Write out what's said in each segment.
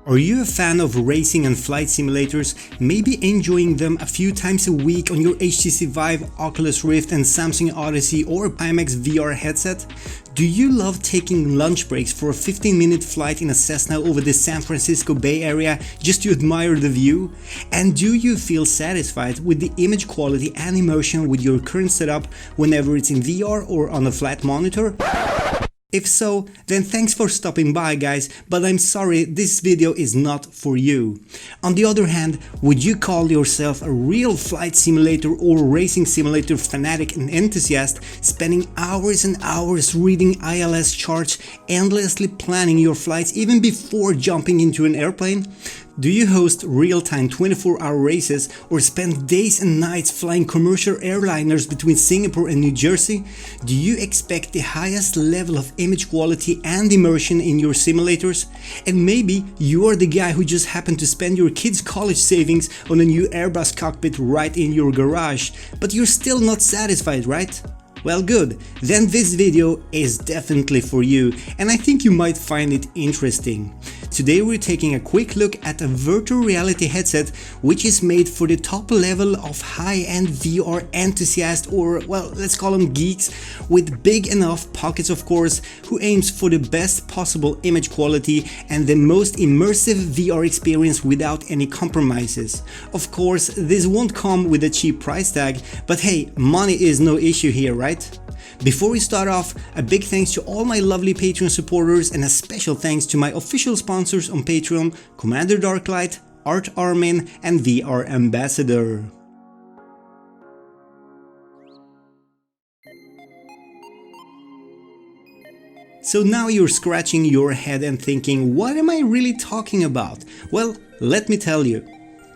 Are you a fan of racing and flight simulators, maybe enjoying them a few times a week on your HTC Vive, Oculus Rift and Samsung Odyssey or Pimax VR headset? Do you love taking lunch breaks for a 15-minute flight in a Cessna over the San Francisco Bay Area just to admire the view? And do you feel satisfied with the image quality and emotion with your current setup whenever it's in VR or on a flat monitor? If so, then thanks for stopping by guys, but I'm sorry this video is not for you. On the other hand, would you call yourself a real flight simulator or racing simulator fanatic and enthusiast, spending hours and hours reading ILS charts, endlessly planning your flights even before jumping into an airplane? Do you host real-time 24-hour races or spend days and nights flying commercial airliners between Singapore and New Jersey? Do you expect the highest level of image quality and immersion in your simulators? And maybe you are the guy who just happened to spend your kids' college savings on a new Airbus cockpit right in your garage, but you're still not satisfied, right? Well, good, then this video is definitely for you, and I think you might find it interesting. Today we're taking a quick look at a virtual reality headset which is made for the top level of high-end VR enthusiasts, or well, let's call them geeks, with big enough pockets of course, who aims for the best possible image quality and the most immersive VR experience without any compromises. Of course, this won't come with a cheap price tag, but hey, money is no issue here, right? Before we start off, a big thanks to all my lovely Patreon supporters and a special thanks to my official sponsors on Patreon, Commander Darklight, Art Armin and VR Ambassador. So now you're scratching your head and thinking, what am I really talking about? Well, let me tell you.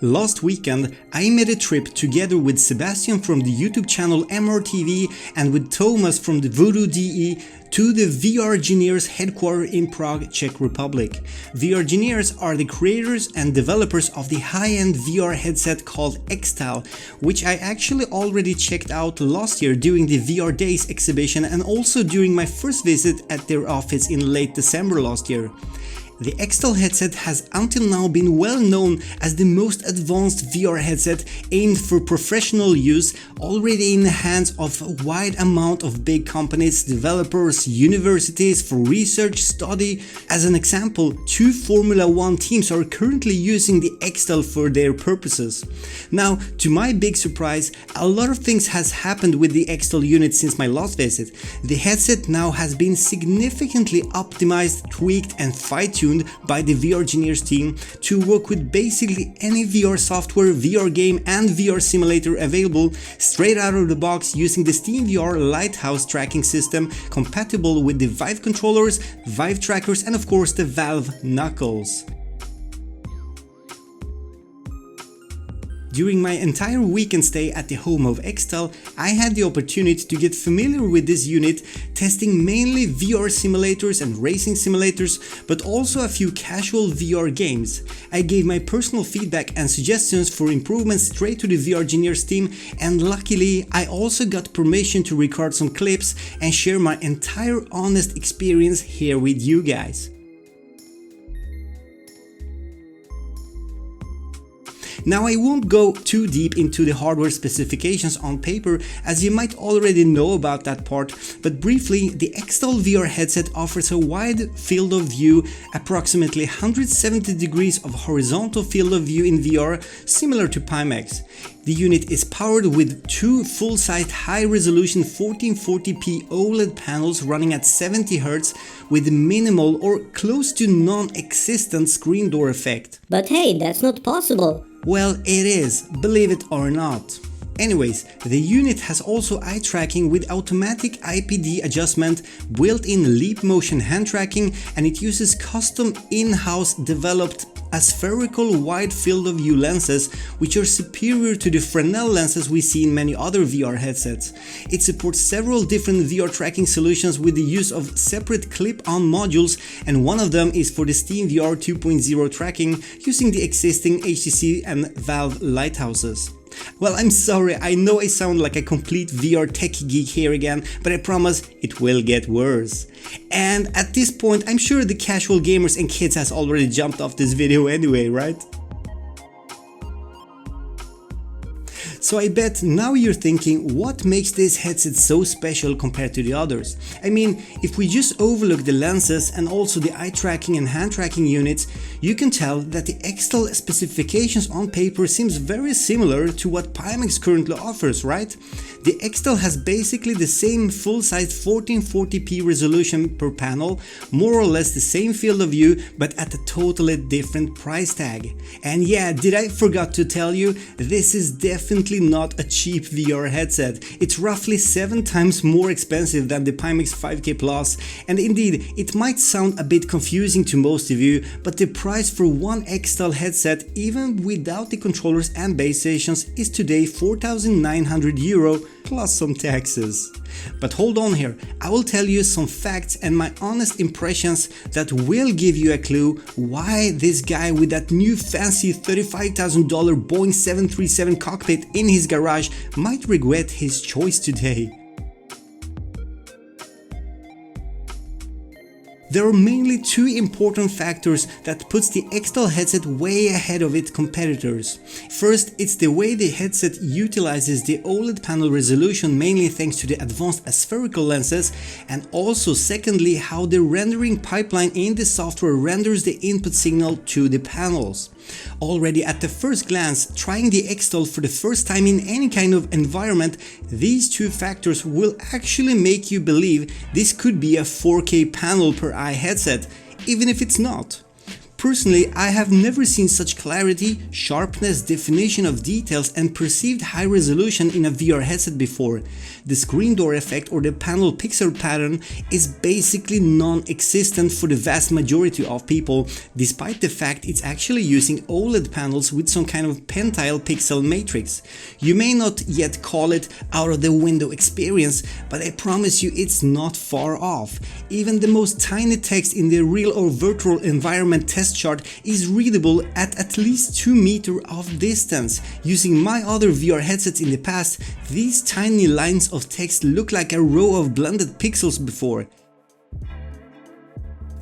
Last weekend, I made a trip together with Sebastian from the YouTube channel MRTV and with Thomas from the Voodoo DE to the VRgineers headquarters in Prague, Czech Republic. VRgineers are the creators and developers of the high-end VR headset called XTAL, which I actually already checked out last year during the VR Days exhibition and also during my first visit at their office in late December last year. The XTAL headset has until now been well known as the most advanced VR headset aimed for professional use, already in the hands of a wide amount of big companies, developers, universities for research, study. As an example, 2 Formula 1 teams are currently using the XTAL for their purposes. Now, to my big surprise, a lot of things has happened with the XTAL unit since my last visit. The headset now has been significantly optimized, tweaked and fine-tuned by the VRgineers team to work with basically any VR software, VR game and VR simulator available straight out of the box using the SteamVR Lighthouse tracking system compatible with the Vive controllers, Vive trackers and of course the Valve knuckles. During my entire weekend stay at the home of XTAL, I had the opportunity to get familiar with this unit, testing mainly VR simulators and racing simulators, but also a few casual VR games. I gave my personal feedback and suggestions for improvements straight to the VRgineers team, and luckily I also got permission to record some clips and share my entire honest experience here with you guys. Now I won't go too deep into the hardware specifications on paper, as you might already know about that part, but briefly, the XTAL VR headset offers a wide field of view, approximately 170 degrees of horizontal field of view in VR, similar to Pimax. The unit is powered with 2 full-size high-resolution 1440p OLED panels running at 70Hz with minimal or close to non-existent screen door effect. But hey, that's not possible. Well, it is, believe it or not. Anyways, the unit has also eye tracking with automatic IPD adjustment, built-in leap motion hand tracking, and it uses custom in-house developed aspherical wide field of view lenses, which are superior to the Fresnel lenses we see in many other VR headsets. It supports several different VR tracking solutions with the use of separate clip-on modules, and one of them is for the SteamVR 2.0 tracking using the existing HTC and Valve lighthouses. Well, I'm sorry, I know I sound like a complete VR tech geek here again, but I promise it will get worse. And at this point, I'm sure the casual gamers and kids has already jumped off this video anyway, right? So I bet now you're thinking, what makes this headset so special compared to the others? I mean, if we just overlook the lenses and also the eye tracking and hand tracking units, you can tell that the XTAL specifications on paper seems very similar to what Pimax currently offers, right? The XTAL has basically the same full-size 1440p resolution per panel, more or less the same field of view, but at a totally different price tag. And yeah, did I forgot to tell you, this is definitely not a cheap VR headset. It's roughly 7 times more expensive than the Pimax 5K Plus, and indeed, it might sound a bit confusing to most of you, but the price for one XTAL headset, even without the controllers and base stations, is today €4,900 plus some taxes. But hold on here, I will tell you some facts and my honest impressions that will give you a clue why this guy with that new fancy $35,000 Boeing 737 cockpit in his garage might regret his choice today. There are mainly 2 important factors that puts the XTAL headset way ahead of its competitors. First, it's the way the headset utilizes the OLED panel resolution, mainly thanks to the advanced aspherical lenses, and also secondly, how the rendering pipeline in the software renders the input signal to the panels. Already at the first glance, trying the XTAL for the first time in any kind of environment, these 2 factors will actually make you believe this could be a 4K panel per eye headset, even if it's not. Personally, I have never seen such clarity, sharpness, definition of details and perceived high resolution in a VR headset before. The screen door effect or the panel pixel pattern is basically non-existent for the vast majority of people, despite the fact it's actually using OLED panels with some kind of pentile pixel matrix. You may not yet call it out of the window experience, but I promise you it's not far off. Even the most tiny text in the real or virtual environment test chart is readable at least 2 meters of distance. Using my other VR headsets in the past, these tiny lines of text look like a row of blended pixels before.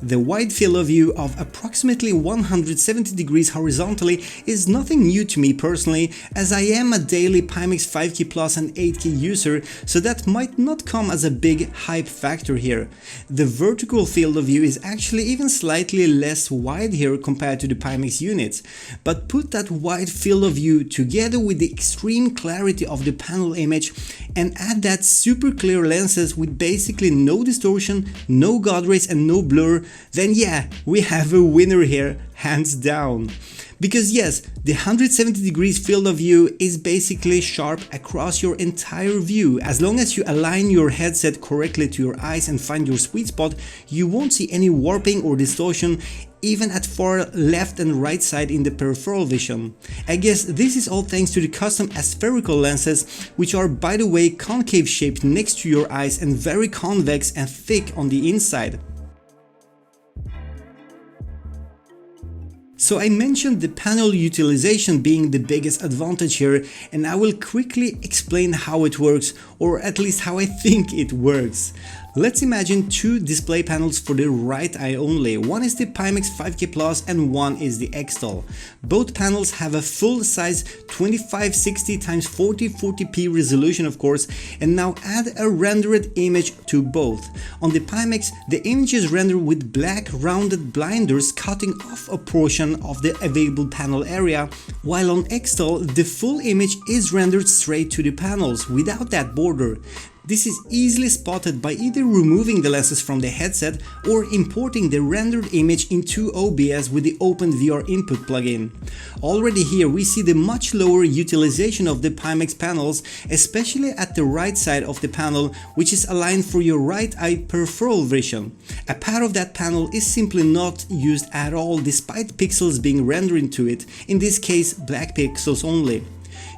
The wide field of view of approximately 170 degrees horizontally is nothing new to me personally, as I am a daily Pimax 5K Plus and 8K user, so that might not come as a big hype factor here. The vertical field of view is actually even slightly less wide here compared to the Pimax units, but put that wide field of view together with the extreme clarity of the panel image and add that super clear lenses with basically no distortion, no God rays and no blur, then yeah, we have a winner here, hands down. Because yes, the 170 degrees field of view is basically sharp across your entire view. As long as you align your headset correctly to your eyes and find your sweet spot, you won't see any warping or distortion, even at far left and right side in the peripheral vision. I guess this is all thanks to the custom aspherical lenses, which are by the way concave shaped next to your eyes and very convex and thick on the inside. So I mentioned the panel utilization being the biggest advantage here, and I will quickly explain how it works, or at least how I think it works. Let's imagine 2 display panels for the right eye only. One is the Pimax 5K Plus and one is the XTAL. Both panels have a full-size 2560x4040p resolution of course, and now add a rendered image to both. On the Pimax, the image is rendered with black rounded blinders cutting off a portion of the available panel area, while on XTAL the full image is rendered straight to the panels without that border. This is easily spotted by either removing the lenses from the headset or importing the rendered image into OBS with the OpenVR input plugin. Already here we see the much lower utilization of the Pimax panels, especially at the right side of the panel, which is aligned for your right eye peripheral vision. A part of that panel is simply not used at all despite pixels being rendered into it, in this case black pixels only.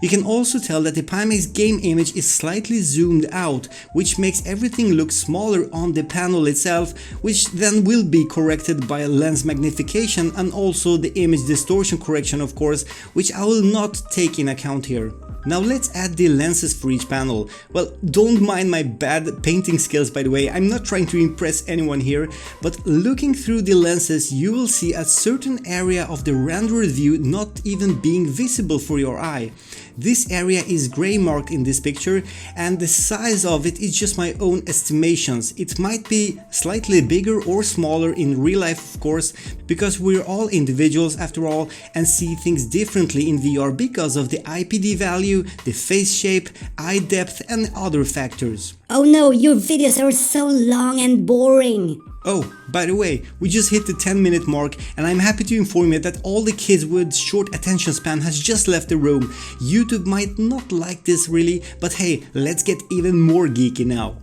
You can also tell that the Pimax game image is slightly zoomed out, which makes everything look smaller on the panel itself, which then will be corrected by lens magnification and also the image distortion correction of course, which I will not take in account here. Now let's add the lenses for each panel. Well, don't mind my bad painting skills, by the way, I'm not trying to impress anyone here, but looking through the lenses you will see a certain area of the rendered view not even being visible for your eye. This area is gray marked in this picture, and the size of it is just my own estimations. It might be slightly bigger or smaller in real life, of course, because we're all individuals after all and see things differently in VR because of the IPD value, the face shape, eye depth and other factors. Oh no, your videos are so long and boring. Oh, by the way, we just hit the 10-minute mark and I'm happy to inform you that all the kids with short attention span has just left the room. YouTube might not like this really, but hey, let's get even more geeky now.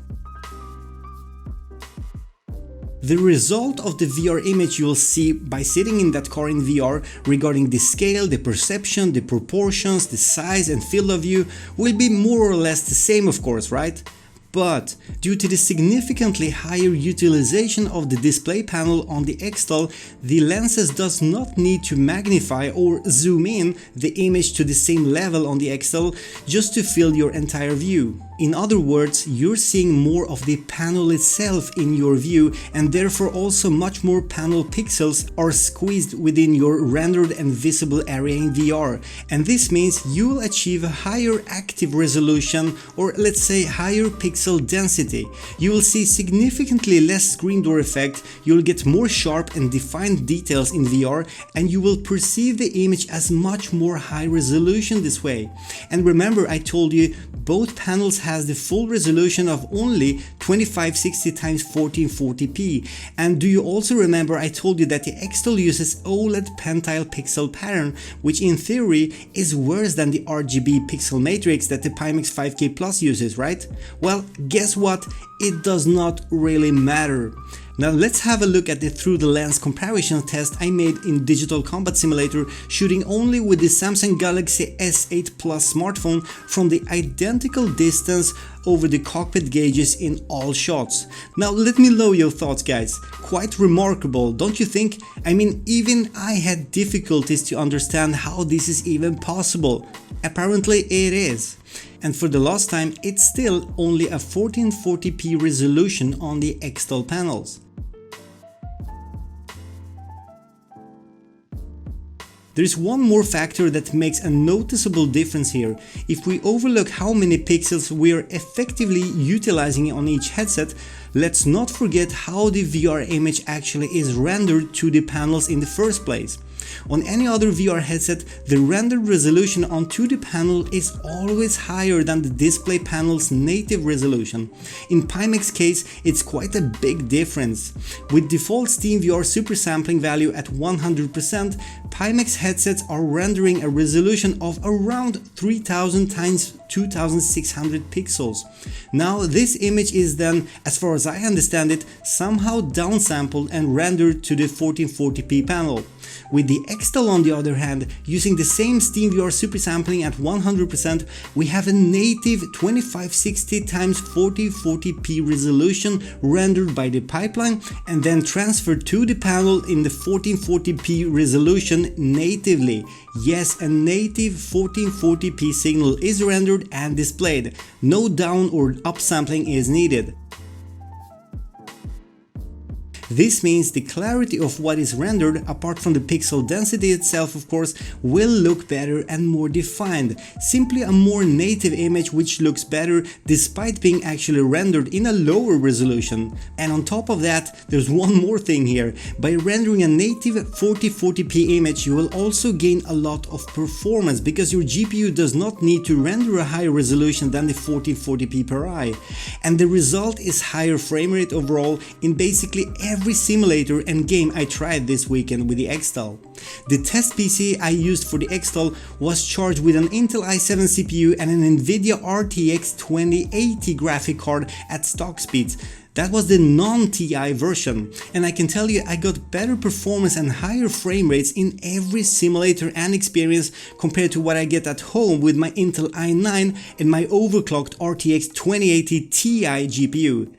The result of the VR image you'll see by sitting in that car in VR regarding the scale, the perception, the proportions, the size and field of view will be more or less the same, of course, right? But due to the significantly higher utilization of the display panel on the XTAL, the lenses does not need to magnify or zoom in the image to the same level on the XTAL just to fill your entire view. In other words, you're seeing more of the panel itself in your view, and therefore also much more panel pixels are squeezed within your rendered and visible area in VR. And this means you will achieve a higher active resolution, or let's say higher pixel density. You will see significantly less screen door effect, you'll get more sharp and defined details in VR, and you will perceive the image as much more high resolution this way. And remember, I told you both panels has the full resolution of only 2560 x 1440p. And do you also remember I told you that the XTAL uses OLED pentile pixel pattern, which in theory is worse than the RGB pixel matrix that the Pimax 5K Plus uses, right? Well, guess what? It does not really matter. Now let's have a look at the through the lens comparison test I made in Digital Combat Simulator, shooting only with the Samsung Galaxy S8 Plus smartphone from the identical distance over the cockpit gauges in all shots. Now let me know your thoughts, guys. Quite remarkable, don't you think? I mean, even I had difficulties to understand how this is even possible. Apparently it is. And for the last time, it's still only a 1440p resolution on the XTAL panels. There is one more factor that makes a noticeable difference here. If we overlook how many pixels we are effectively utilizing on each headset, let's not forget how the VR image actually is rendered to the panels in the first place. On any other VR headset, the rendered resolution onto the panel is always higher than the display panel's native resolution. In Pimax case, it's quite a big difference. With default SteamVR super sampling value at 100%, Pimax headsets are rendering a resolution of around 3000 x 2600 pixels. Now this image is then, as far as I understand it, somehow downsampled and rendered to the 1440p panel. With the XTAL on the other hand, using the same SteamVR super sampling at 100%, we have a native 2560 x 1440p resolution rendered by the pipeline and then transferred to the panel in the 1440p resolution natively. Yes, a native 1440p signal is rendered and displayed. No down or up sampling is needed. This means the clarity of what is rendered, apart from the pixel density itself of course, will look better and more defined. Simply a more native image which looks better despite being actually rendered in a lower resolution. And on top of that, there's one more thing here. By rendering a native 1440p image, you will also gain a lot of performance because your GPU does not need to render a higher resolution than the 1440p per eye. And the result is higher frame rate overall in basically every simulator and game I tried this weekend with the XTAL. The test PC I used for the XTAL was charged with an Intel i7 CPU and an Nvidia RTX 2080 graphic card at stock speeds. That was the non-TI version, and I can tell you I got better performance and higher frame rates in every simulator and experience compared to what I get at home with my Intel i9 and my overclocked RTX 2080 Ti GPU.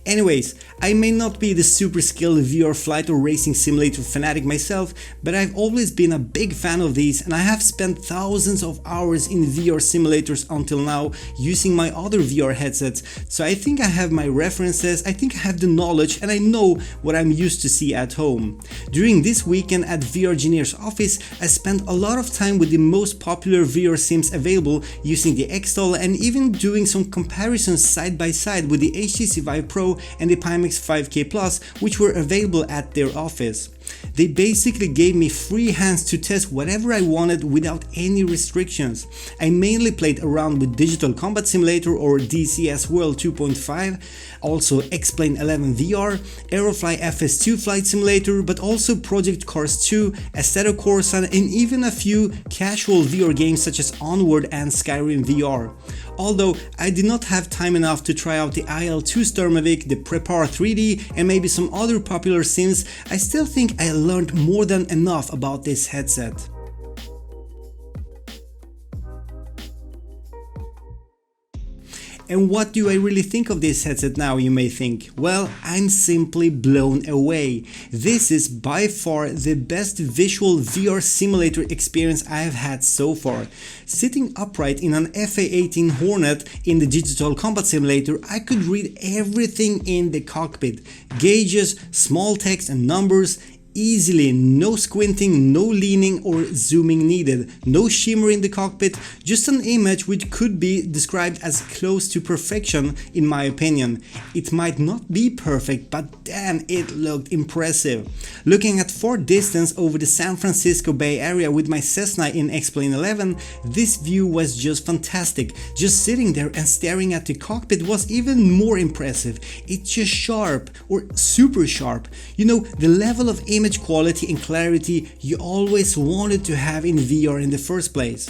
Anyways, I may not be the super skilled VR flight or racing simulator fanatic myself, but I've always been a big fan of these, and I have spent thousands of hours in VR simulators until now using my other VR headsets, so I think I have my references, I think I have the knowledge, and I know what I'm used to see at home. During this weekend at VRgineers office, I spent a lot of time with the most popular VR sims available using the XTAL and even doing some comparisons side by side with the HTC Vive Pro and the Pimax 5K Plus, which were available at their office. They basically gave me free hands to test whatever I wanted without any restrictions. I mainly played around with Digital Combat Simulator or DCS World 2.5, also X-Plane 11 VR, Aerofly FS2 Flight Simulator, but also Project Cars 2, Assetto Corsa, and even a few casual VR games such as Onward and Skyrim VR. Although I did not have time enough to try out the IL-2 Sturmovik, the Prepar 3D and maybe some other popular sims, I still think I learned more than enough about this headset. And what do I really think of this headset now, you may think? Well, I'm simply blown away. This is by far the best visual VR simulator experience I have had so far. Sitting upright in an FA-18 Hornet in the Digital Combat Simulator, I could read everything in the cockpit. Gauges, small text and numbers, easily, no squinting, no leaning or zooming needed, no shimmer in the cockpit, just an image which could be described as close to perfection in my opinion. It might not be perfect, but damn, it looked impressive. Looking at far distance over the San Francisco Bay Area with my Cessna in X-Plane 11, this view was just fantastic. Just sitting there and staring at the cockpit was even more impressive. It's just sharp, or super sharp. You know, the level of image quality and clarity you always wanted to have in VR in the first place.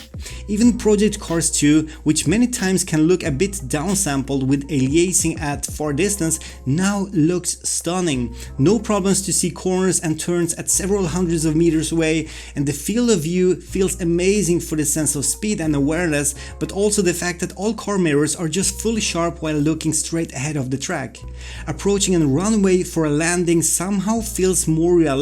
Even Project Cars 2, which many times can look a bit downsampled with aliasing at far distance, now looks stunning. No problems to see corners and turns at several hundreds of meters away, and the field of view feels amazing for the sense of speed and awareness, but also the fact that all car mirrors are just fully sharp while looking straight ahead of the track. Approaching a runway for a landing somehow feels more realistic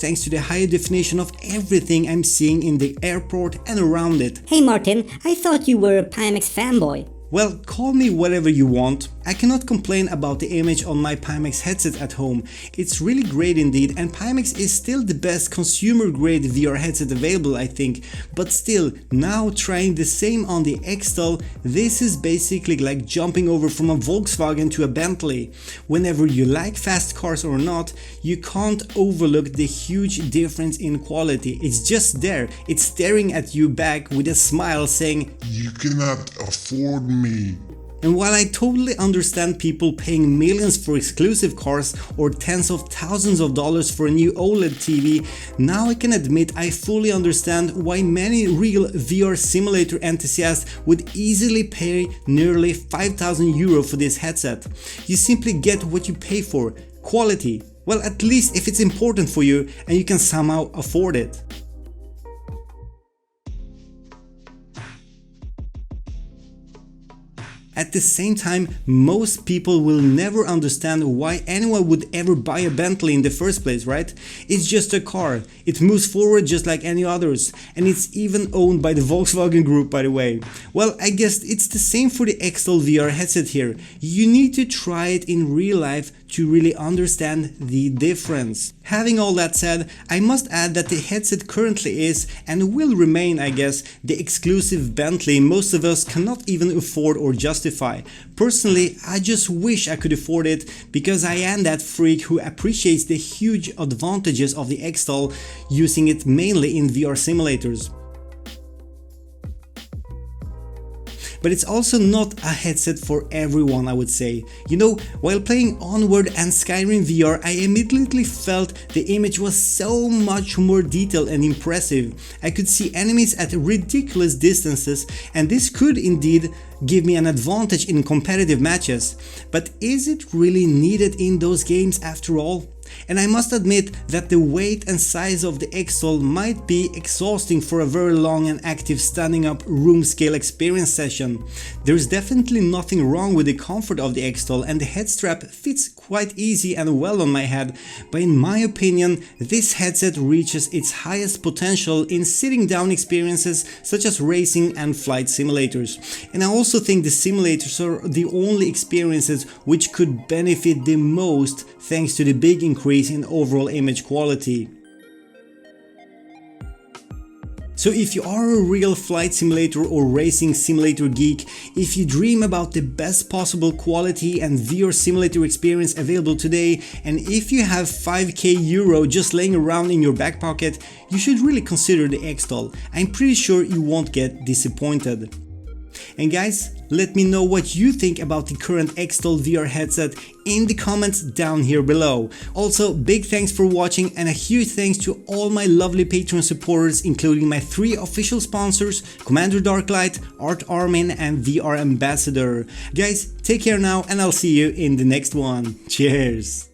thanks to the higher definition of everything I'm seeing in the airport and around it. Hey Martin, I thought you were a Pimax fanboy. Well, call me whatever you want. I cannot complain about the image on my Pimax headset at home. It's really great indeed, and Pimax is still the best consumer grade VR headset available, I think. But still, now trying the same on the XTAL, this is basically like jumping over from a Volkswagen to a Bentley. Whenever you like fast cars or not, you can't overlook the huge difference in quality. It's just there, it's staring at you back with a smile saying, "You cannot afford me." And while I totally understand people paying millions for exclusive cars or tens of thousands of dollars for a new OLED TV, now I can admit I fully understand why many real VR simulator enthusiasts would easily pay nearly 5,000 euro for this headset. You simply get what you pay for, quality. Well, at least if it's important for you and you can somehow afford it. At the same time, most people will never understand why anyone would ever buy a Bentley in the first place, right? It's just a car, it moves forward just like any others, and it's even owned by the Volkswagen Group, by the way. Well, I guess it's the same for the XTAL VR headset here. You need to try it in real life to really understand the difference. Having all that said, I must add that the headset currently is, and will remain I guess, the exclusive Bentley most of us cannot even afford or justify. Personally, I just wish I could afford it, because I am that freak who appreciates the huge advantages of the XTAL, using it mainly in VR simulators. But it's also not a headset for everyone, I would say. You know, while playing Onward and Skyrim VR, I immediately felt the image was so much more detailed and impressive. I could see enemies at ridiculous distances, and this could indeed give me an advantage in competitive matches. But is it really needed in those games after all? And I must admit that the weight and size of the XTAL might be exhausting for a very long and active standing up room scale experience session. There's definitely nothing wrong with the comfort of the XTAL, and the head strap fits quite easy and well on my head, but in my opinion this headset reaches its highest potential in sitting down experiences such as racing and flight simulators. And I also think the simulators are the only experiences which could benefit the most thanks to the big increase in overall image quality. So if you are a real flight simulator or racing simulator geek, if you dream about the best possible quality and VR simulator experience available today, and if you have 5k euro just laying around in your back pocket, you should really consider the XTAL. I'm pretty sure you won't get disappointed. And guys, let me know what you think about the current XTAL VR headset in the comments down here below. Also, big thanks for watching, and a huge thanks to all my lovely Patreon supporters, including my 3 official sponsors, Commander Darklight, Art Armin and VR Ambassador. Guys, take care now, and I'll see you in the next one. Cheers!